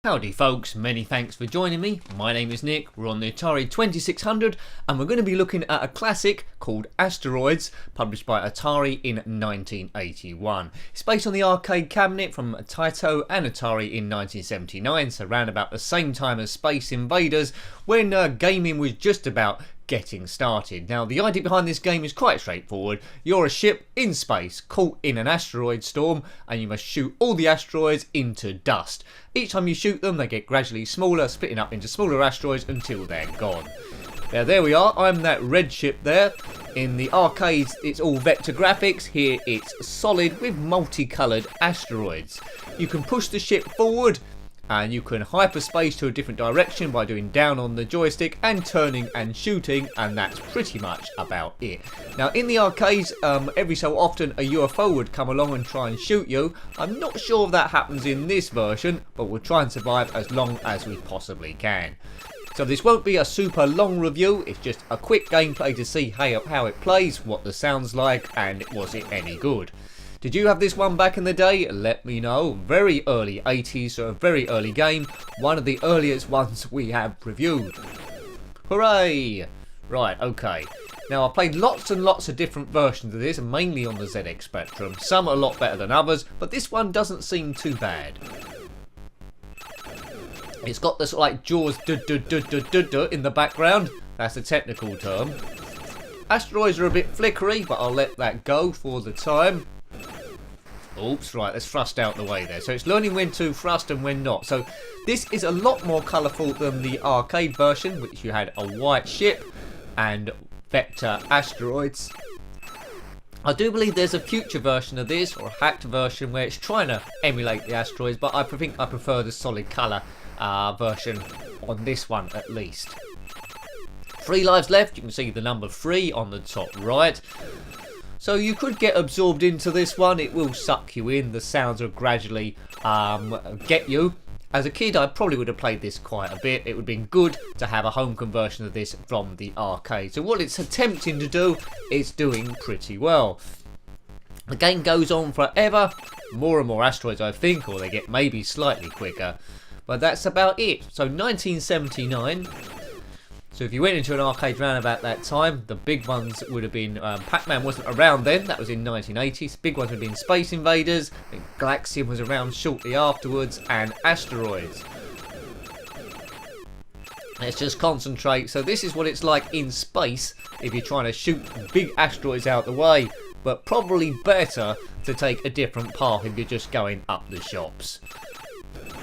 Howdy folks, many thanks for joining me. My name is Nick, we're on the Atari 2600 and we're going to be looking at a classic called Asteroids, published by Atari in 1981. It's based on the arcade cabinet from Taito and Atari in 1979, so around about the same time as Space Invaders, when gaming was just about getting started. Now the idea behind this game is quite straightforward. You're a ship in space caught in an asteroid storm and you must shoot all the asteroids into dust. Each time you shoot them they get gradually smaller, splitting up into smaller asteroids until they're gone. Now there we are, I'm that red ship there. In the arcades it's all vector graphics, here it's solid with multicoloured asteroids. You can push the ship forward and you can hyperspace to a different direction by doing down on the joystick and turning and shooting, and that's pretty much about it. Now in the arcades, every so often a UFO would come along and try and shoot you. I'm not sure if that happens in this version, but we'll try and survive as long as we possibly can. So this won't be a super long review, it's just a quick gameplay to see how it plays, what the sound's like, and was it any good. Did you have this one back in the day? Let me know. Very early 80s, so a very early game. One of the earliest ones we have reviewed. Hooray! Right, okay. Now I played lots and lots of different versions of this, mainly on the ZX Spectrum. Some are a lot better than others, but this one doesn't seem too bad. It's got this like Jaws in the background. That's the technical term. Asteroids are a bit flickery, but I'll let that go for the time. Oops, right, let's thrust out the way there. So it's learning when to thrust and when not. So this is a lot more colourful than the arcade version, which you had a white ship and vector asteroids. I do believe there's a future version of this, or a hacked version, where it's trying to emulate the asteroids, but I think I prefer the solid colour version on this one at least. 3 lives left, you can see the number 3 on the top right. So you could get absorbed into this one, it will suck you in, the sounds will gradually get you. As a kid I probably would have played this quite a bit, it would have been good to have a home conversion of this from the arcade. So what it's attempting to do is doing pretty well. The game goes on forever, more and more asteroids I think, or they get maybe slightly quicker. But that's about it. So 1979. So if you went into an arcade round about that time, the big ones would have been, Pac-Man wasn't around then, that was in 1980s. Big ones would have been Space Invaders, Galaxian was around shortly afterwards, and Asteroids. Let's just concentrate. So this is what it's like in space if you're trying to shoot big asteroids out the way, but probably better to take a different path if you're just going up the shops.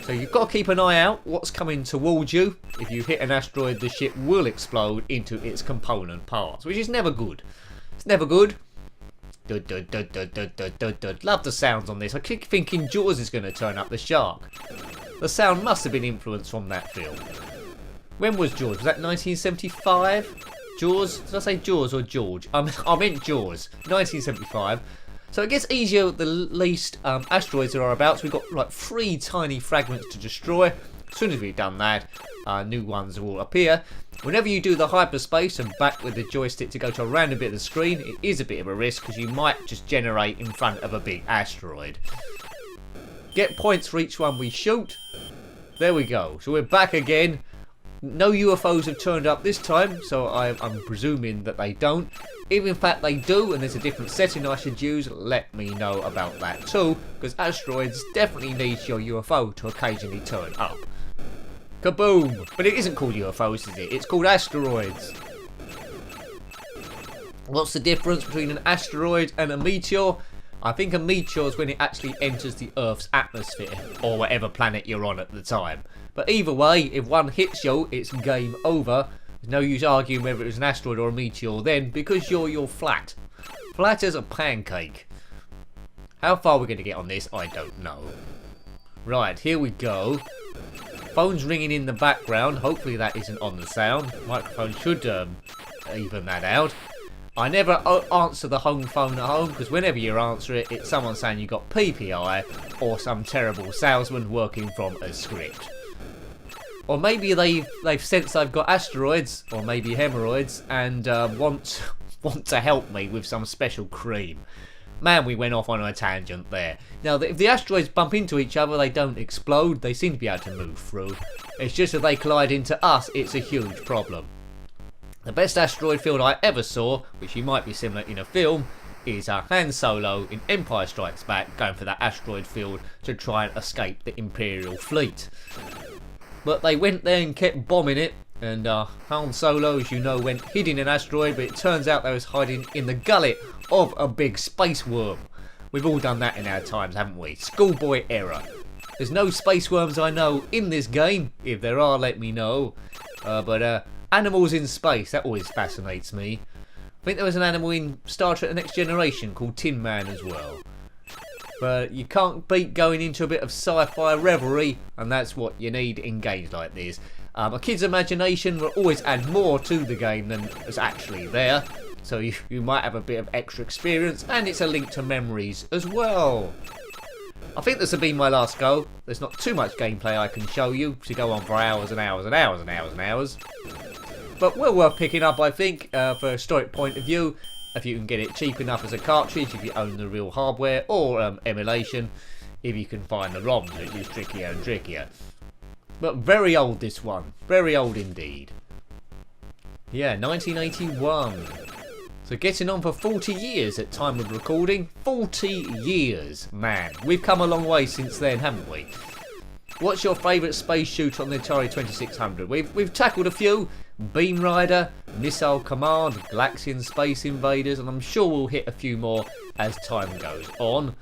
So you've got to keep an eye out what's coming towards you. If you hit an asteroid, the ship will explode into its component parts, which is never good. It's never good. Love the sounds on this. I keep thinking Jaws is going to turn up, the shark. The sound must have been influenced from that film. When was Jaws? Was that 1975? Jaws? Did I say Jaws or George? I meant Jaws. 1975. So it gets easier the least asteroids there are about. So we've got like 3 tiny fragments to destroy. As soon as we've done that, new ones will appear. Whenever you do the hyperspace and back with the joystick to go to a random bit of the screen, it is a bit of a risk because you might just generate in front of a big asteroid. Get points for each one we shoot. There we go. So we're back again. No UFOs have turned up this time, so I'm presuming that they don't. If in fact they do and there's a different setting I should use, let me know about that too, because asteroids definitely need your UFO to occasionally turn up. Kaboom! But it isn't called UFOs, is it? It's called asteroids. What's the difference between an asteroid and a meteor? I think a meteor is when it actually enters the Earth's atmosphere, or whatever planet you're on at the time. But either way, if one hits you, it's game over. There's no use arguing whether it was an asteroid or a meteor then, because you're flat. Flat as a pancake. How far we're going to get on this, I don't know. Right, here we go. Phone's ringing in the background. Hopefully that isn't on the sound. Microphone should even that out. I never answer the home phone at home, because whenever you answer it, it's someone saying you got PPI or some terrible salesman working from a script. Or maybe they've sensed I've got asteroids, or maybe hemorrhoids, and want to help me with some special cream. Man, we went off on a tangent there. Now, if the asteroids bump into each other, they don't explode. They seem to be able to move through. It's just if they collide into us, it's a huge problem. The best asteroid field I ever saw, which you might be similar in a film, is Han Solo in Empire Strikes Back going for that asteroid field to try and escape the Imperial fleet. But they went there and kept bombing it, and Han Solo, as you know, went hid in an asteroid, but it turns out they was hiding in the gullet of a big space worm. We've all done that in our times, haven't we? Schoolboy error. There's no space worms I know in this game. If there are, let me know. But animals in space, that always fascinates me. I think there was an animal in Star Trek The Next Generation called Tin Man as well. But you can't beat going into a bit of sci-fi revelry, and that's what you need in games like this. A kid's imagination will always add more to the game than is actually there. So you might have a bit of extra experience, and it's a link to memories as well. I think this will be my last go. There's not too much gameplay I can show you to go on for hours and hours and hours and hours and hours. But well worth picking up, I think, for a historic point of view. If you can get it cheap enough as a cartridge, if you own the real hardware, or emulation, if you can find the ROMs, which is trickier and trickier. But very old, this one. Very old indeed. Yeah, 1981. So getting on for 40 years at time of recording. 40 years, man. We've come a long way since then, haven't we? What's your favourite space shooter on the Atari 2600? We've tackled a few. Beam Rider, Missile Command, Galaxian Space Invaders, and I'm sure we'll hit a few more as time goes on.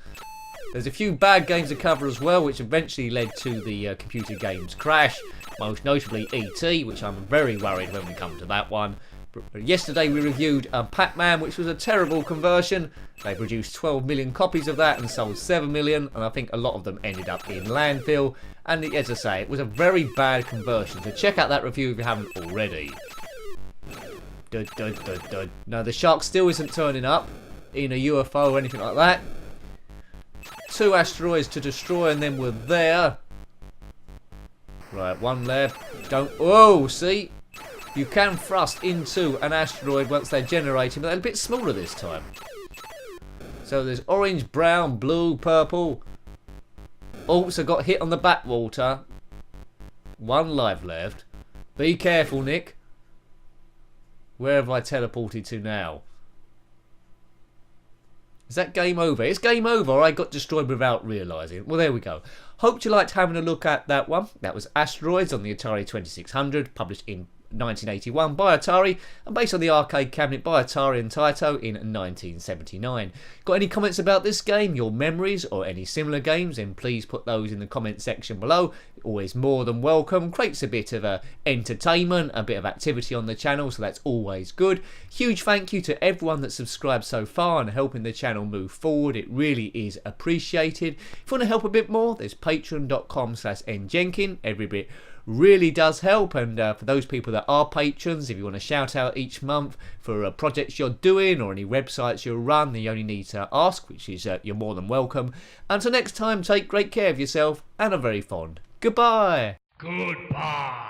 There's a few bad games to cover as well, which eventually led to the computer games crash. Most notably E.T., which I'm very worried when we come to that one. Yesterday we reviewed Pac-Man, which was a terrible conversion. They produced 12 million copies of that and sold 7 million, and I think a lot of them ended up in landfill. And as I say, it was a very bad conversion. So check out that review if you haven't already. No, the shark still isn't turning up in a UFO or anything like that. 2 asteroids to destroy, and then we're there. Right, one left. Don't. Oh, see? You can thrust into an asteroid once they're generated, but they're a bit smaller this time. So there's orange, brown, blue, purple. Also got hit on the backwater. 1 life left. Be careful, Nick. Where have I teleported to now? Is that game over? It's game over. I got destroyed without realising. Well, there we go. Hope you liked having a look at that one. That was Asteroids on the Atari 2600, published in 1981 by Atari and based on the arcade cabinet by Atari and Taito in 1979. Got any comments about this game, your memories, or any similar games? Then please put those in the comment section below. Always more than welcome. Creates a bit of entertainment, a bit of activity on the channel, so that's always good. Huge thank you to everyone that's subscribed so far and helping the channel move forward. It really is appreciated. If you want to help a bit more, there's patreon.com/njenkin. Every bit really does help, and for those people that are patrons, if you want to shout out each month for projects you're doing or any websites you run, then you only need to ask, which is you're more than welcome. Until next time, take great care of yourself and a very fond goodbye. Goodbye.